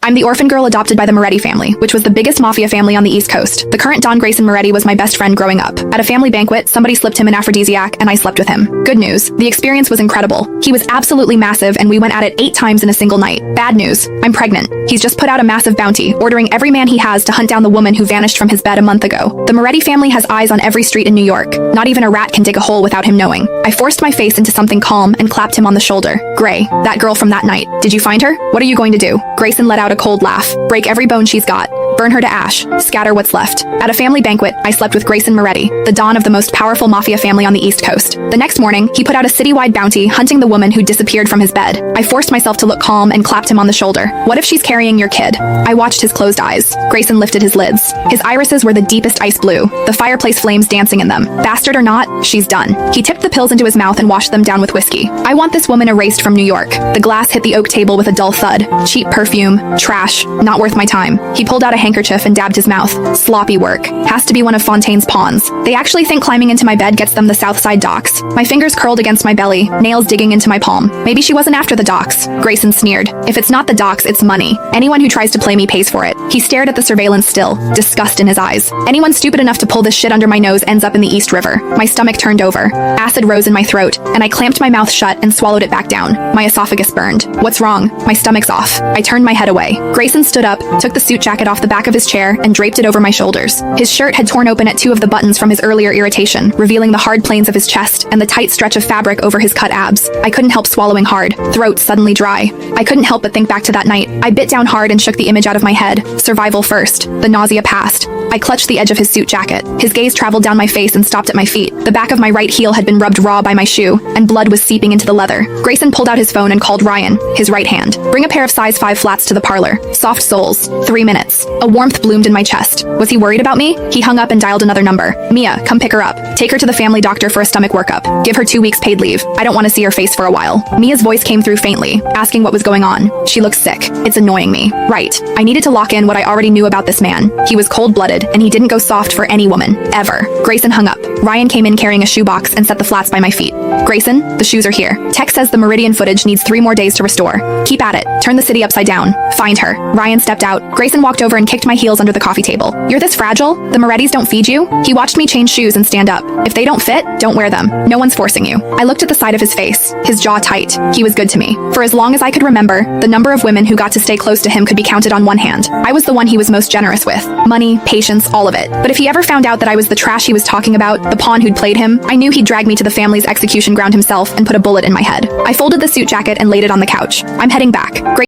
I'm the orphan girl adopted by the Moretti family, which was the biggest mafia family on the East Coast. The current Don Grayson Moretti was my best friend growing up. At a family banquet, somebody slipped him an aphrodisiac and I slept with him. Good news, the experience was incredible. He was absolutely massive and we went at it 8 times in a single night. Bad news, I'm pregnant. He's just put out a massive bounty, ordering every man he has to hunt down the woman who vanished from his bed a month ago. The Moretti family has eyes on every street in New York. Not even a rat can dig a hole without him knowing. I forced my face into something calm and clapped him on the shoulder. Gray, that girl from that night. Did you find her? What are you going to do? Grayson let out a cold laugh. Break every bone she's got. Burn her to ash. Scatter what's left. At a family banquet, I slept with Grayson Moretti, the don of the most powerful mafia family on the East Coast. The next morning, he put out a citywide bounty hunting the woman who disappeared from his bed. I forced myself to look calm and clapped him on the shoulder. What if she's carrying your kid? I watched his closed eyes. Grayson lifted his lids. His irises were the deepest ice blue, the fireplace flames dancing in them. Bastard or not, she's done. He tipped the pills into his mouth and washed them down with whiskey. I want this woman erased from New York. The glass hit the oak table with a dull thud. Cheap perfume. Trash. Not worth my time. He pulled out a handkerchief and dabbed his mouth. Sloppy work. Has to be one of Fontaine's pawns. They actually think climbing into my bed gets them the Southside docks. My fingers curled against my belly, nails digging into my palm. Maybe she wasn't after the docks. Grayson sneered. If it's not the docks, it's money. Anyone who tries to play me pays for it. He stared at the surveillance still, disgust in his eyes. Anyone stupid enough to pull this shit under my nose ends up in the East River. My stomach turned over. Acid rose in my throat, and I clamped my mouth shut and swallowed it back down. My esophagus burned. What's wrong? My stomach's off. I turned my head away. Grayson stood up, took the suit jacket off the back of his chair, and draped it over my shoulders. His shirt had torn open at 2 of the buttons from his earlier irritation, revealing the hard planes of his chest and the tight stretch of fabric over his cut abs. I couldn't help swallowing hard, throat suddenly dry. I couldn't help but think back to that night. I bit down hard and shook the image out of my head. Survival first. The nausea passed. I clutched the edge of his suit jacket. His gaze traveled down my face and stopped at my feet. The back of my right heel had been rubbed raw by my shoe, and blood was seeping into the leather. Grayson pulled out his phone and called Ryan, his right hand. Bring a pair of size 5 flats to the parlor. Soft soles. 3 minutes. A warmth bloomed in my chest. Was he worried about me? He hung up and dialed another number. Mia, come pick her up. Take her to the family doctor for a stomach workup. Give her 2 weeks paid leave. I don't want to see her face for a while. Mia's voice came through faintly, asking what was going on. She looks sick. It's annoying me. Right. I needed to lock in what I already knew about this man. He was cold-blooded, and he didn't go soft for any woman. Ever. Grayson hung up. Ryan came in carrying a shoebox and set the flats by my feet. Grayson, the shoes are here. Tech says the Meridian footage needs 3 more days to restore. Keep at it. Turn the city upside down. Find her. Ryan stepped out. Grayson walked over and kicked my heels under the coffee table. You're this fragile? The Morettis don't feed you? He watched me change shoes and stand up. If they don't fit, don't wear them. No one's forcing you. I looked at the side of his face, his jaw tight. He was good to me. For as long as I could remember, the number of women who got to stay close to him could be counted on one hand. I was the one he was most generous with. Money, patience, all of it. But if he ever found out that I was the trash he was talking about, the pawn who'd played him, I knew he'd drag me to the family's execution ground himself and put a bullet in my head. I folded the suit jacket and laid it on the couch. I'm heading back.